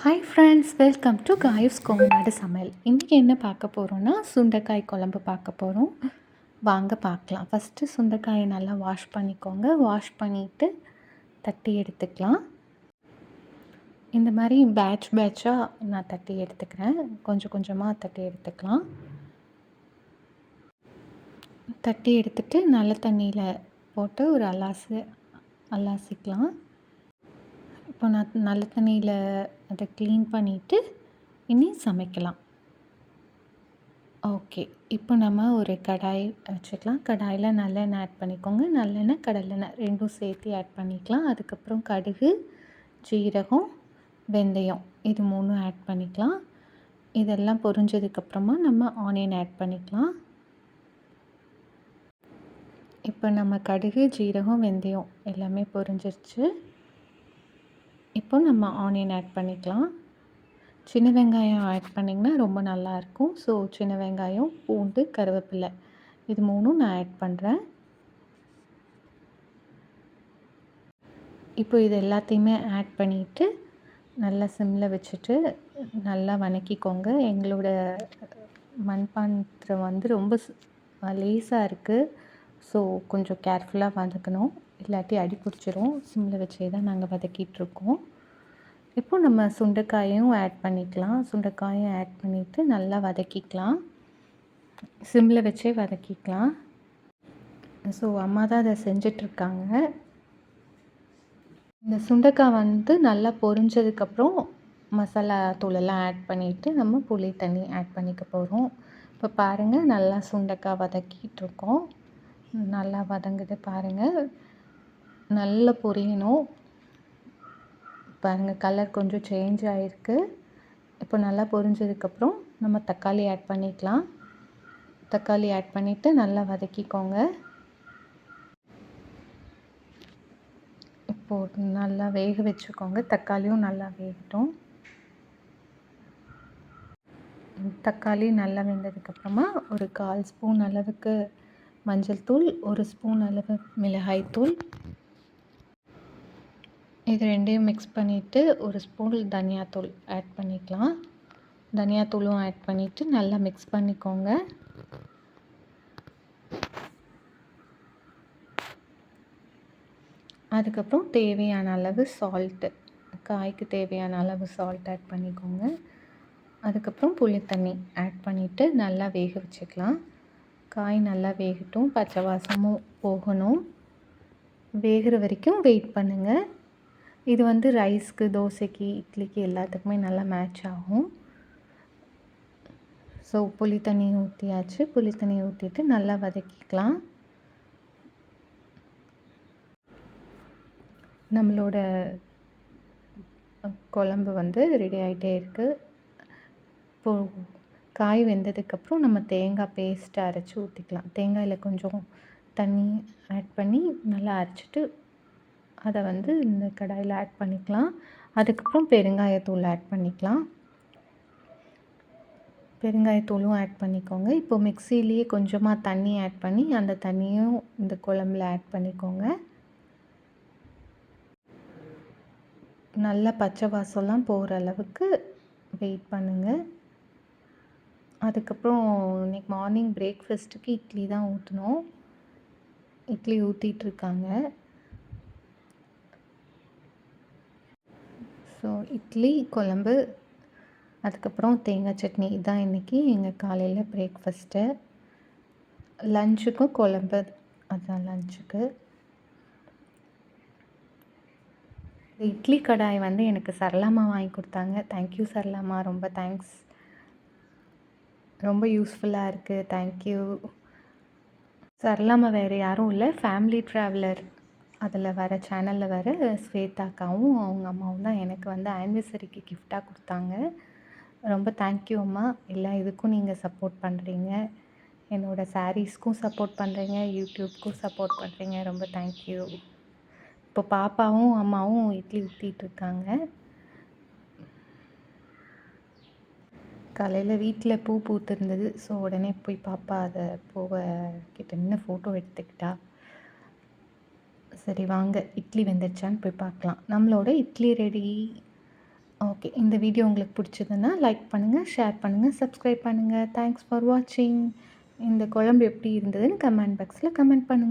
Hi friends, welcome to காயுஸ் கொங்குநாடு சமையல். இன்றைக்கி என்ன பார்க்க போகிறோன்னா சுண்டைக்காய் குழம்பு பார்க்க போகிறோம். வாங்க பார்க்கலாம். ஃபஸ்ட்டு சுண்டைக்காயை நல்லா வாஷ் பண்ணிக்கோங்க. வாஷ் பண்ணிவிட்டு தட்டி எடுத்துக்கலாம். இந்த மாதிரி பேட்சாக நான் தட்டி எடுத்துக்கிறேன். கொஞ்சம் கொஞ்சமாக தட்டி எடுத்துக்கலாம். தட்டி எடுத்துகிட்டு நல்ல தண்ணியில் போட்டு ஒரு அலாசிக்கலாம். இப்போ நான் நல்ல தண்ணியில் அதை க்ளீன் பண்ணிவிட்டு இனி சமைக்கலாம். ஓகே, இப்போ நம்ம ஒரு கடாய் வச்சுக்கலாம். கடாயில் நல்லெண்ணெய் ஆட் பண்ணிக்கோங்க. நல்லெண்ணெய், கடலெண்ணெய் ரெண்டும் சேர்த்து ஆட் பண்ணிக்கலாம். அதுக்கப்புறம் கடுகு, ஜீரகம், வெந்தயம் இது மூணும் ஆட் பண்ணிக்கலாம். இதெல்லாம் பொரிஞ்சதுக்கப்புறமா நம்ம ஆனியன் ஆட் பண்ணிக்கலாம். இப்போ நம்ம கடுகு, ஜீரகம், வெந்தயம் எல்லாமே பொரிஞ்சிருச்சு. இப்போ நம்ம ஆனியன் ஆட் பண்ணிக்கலாம். சின்ன வெங்காயம் ஆட் பண்ணிங்கன்னா ரொம்ப நல்லாயிருக்கும். ஸோ சின்ன வெங்காயம், பூண்டு, கருவேப்பிலை இது மூணும் நான் ஆட் பண்ணுறேன். இப்போ இது எல்லாத்தையுமே ஆட் பண்ணிவிட்டு நல்லா சிம்மில் வச்சுட்டு நல்லா வதக்கிக்கோங்க. எங்களோட மண்பாத்திரம் ரொம்ப லேசாக இருக்குது. ஸோ கொஞ்சம் கேர்ஃபுல்லாக வதக்கணும், இல்லாட்டி அடி பிடிச்சிரும். சிம்மில் வச்சே தான் நாங்கள் வதக்கிட்டுருக்கோம். இப்போ நம்ம சுண்டைக்காயும் ஆட் பண்ணிக்கலாம். சுண்டைக்காயும் ஆட் பண்ணிவிட்டு நல்லா வதக்கிக்கலாம். சிம்மில் வச்சே வதக்கிக்கலாம். ஸோ அம்மா தான் அதை செஞ்சிட்ருக்காங்க. இந்த சுண்டைக்காய் நல்லா பொரிஞ்சதுக்கப்புறம் மசாலா தூளெல்லாம் ஆட் பண்ணிவிட்டு நம்ம புளி தண்ணி ஆட் பண்ணிக்க போகிறோம். இப்போ பாருங்கள், நல்லா சுண்டைக்காய் வதக்கிட்டுருக்கோம். நல்லா வதங்குது பாருங்கள். நல்லா பொரியணும். பாருங்கள், கலர் கொஞ்சம் சேஞ்ச் ஆகிருக்கு. இப்போ நல்லா பொரிஞ்சதுக்கப்புறம் நம்ம தக்காளி ஆட் பண்ணிக்கலாம். தக்காளி ஆட் பண்ணிவிட்டு நல்லா வதக்கிக்கோங்க. இப்போது நல்லா வேக வச்சுக்கோங்க. தக்காளியும் நல்லா வேகட்டும். தக்காளி நல்லா வெந்ததுக்கப்புறமா ஒரு 1/4 ஸ்பூன் அளவுக்கு மஞ்சள் தூள், 1 ஸ்பூன் அளவு மிளகாய்த்தூள், இது ரெண்டையும் மிக்ஸ் பண்ணிவிட்டு 1 ஸ்பூன் தனியாத்தூள் ஆட் பண்ணிக்கலாம். தனியாத்தூளும் ஆட் பண்ணிவிட்டு நல்லா மிக்ஸ் பண்ணிக்கோங்க. அதுக்கப்புறம் தேவையான அளவு சால்ட்டு, காய்க்கு தேவையான அளவு சால்ட் ஆட் பண்ணிக்கோங்க. அதுக்கப்புறம் புளி தண்ணி ஆட் பண்ணிவிட்டு நல்லா வேக வச்சுக்கலாம். காய் நல்லா வேகட்டும், பச்சை வாசமும் போகணும். வேகிற வரைக்கும் வெயிட் பண்ணுங்கள். இது ரைஸ்க்கு, தோசைக்கு, இட்லிக்கு எல்லாத்துக்குமே நல்லா மேட்ச் ஆகும். ஸோ புளி தண்ணி ஊற்றியாச்சு. புளி தண்ணி ஊற்றிட்டு நல்லா வதக்கிக்கலாம். நம்மளோட குழம்பு ரெடி ஆகிட்டே இருக்குது. இப்போது காய் வெந்ததுக்கப்புறம் நம்ம தேங்காய் பேஸ்ட்டை அரைச்சி ஊற்றிக்கலாம். தேங்காயில் கொஞ்சம் தண்ணி ஆட் பண்ணி நல்லா அரைச்சிட்டு அதை இந்த கடாயில் ஆட் பண்ணிக்கலாம். அதுக்கப்புறம் பெருங்காயத்தூள் ஆட் பண்ணிக்கலாம். பெருங்காயத்தூளும் ஆட் பண்ணிக்கோங்க. இப்போ மிக்சிலேயே கொஞ்சமாக தண்ணி ஆட் பண்ணி அந்த தண்ணியும் இந்த குழம்புல ஆட் பண்ணிக்கோங்க. நல்லா பச்சை வாசம்லாம் போகிற அளவுக்கு வெயிட் பண்ணுங்கள். அதுக்கப்புறம் இன்றைக்கி மார்னிங் பிரேக்ஃபாஸ்ட்டுக்கு இட்லி தான் ஊற்றினோம். இட்லி ஊற்றிட்டுருக்காங்க. ஸோ இட்லி, குழம்பு, அதுக்கப்புறம் தேங்காய் சட்னி இதுதான் இன்றைக்கி எங்கள் காலையில் பிரேக்ஃபாஸ்ட்டு. லஞ்சுக்கும் குழம்பு, அதுதான் லஞ்சுக்கு. இட்லி கடாய் எனக்கு சரளாமா வாங்கி கொடுத்தாங்க. தேங்க்யூ சரளாமா, ரொம்ப தேங்க்ஸ். ரொம்ப யூஸ்ஃபுல்லாக இருக்குது. தேங்க்யூ. சரளாமா வேறு யாரும் இல்லை, ஃபேமிலி ட்ராவலர் அதில் வர சேனலில் வர ஸ்வேதாக்காவும் அவங்க அம்மாவும் தான் எனக்கு ஆனிவர்சரிக்கு கிஃப்டாக கொடுத்தாங்க. ரொம்ப தேங்க்யூ அம்மா. எல்லா இதுக்கும் நீங்கள் சப்போர்ட் பண்ணுறீங்க. என்னோடய சாரீஸ்க்கும் சப்போர்ட் பண்ணுறீங்க, யூடியூப்க்கும் சப்போர்ட் பண்ணுறீங்க. ரொம்ப தேங்க்யூ. இப்போ பாப்பாவும் அம்மாவும் இட்லி ஊற்றிட்டுருக்காங்க. காலையில் வீட்டில் பூ பூத்திருந்தது. ஸோ உடனே போய் பாப்பா அதை பூவை கிட்ட நின்று ஃபோட்டோ எடுத்துக்கிட்டா. சரி வாங்க, இட்லி வெந்துருச்சான்னு போய் பார்க்கலாம். நம்மளோட இட்லி ரெடி. ஓகே. இந்த வீடியோ உங்களுக்கு பிடிச்சதுன்னா லைக் பண்ணுங்கள், ஷேர் பண்ணுங்கள், சப்ஸ்கிரைப் பண்ணுங்கள். தேங்க்ஸ் ஃபார் வாட்சிங். இந்த குழம்பு எப்படி இருந்ததுன்னு கமெண்ட் பாக்ஸில் கமெண்ட் பண்ணுங்கள்.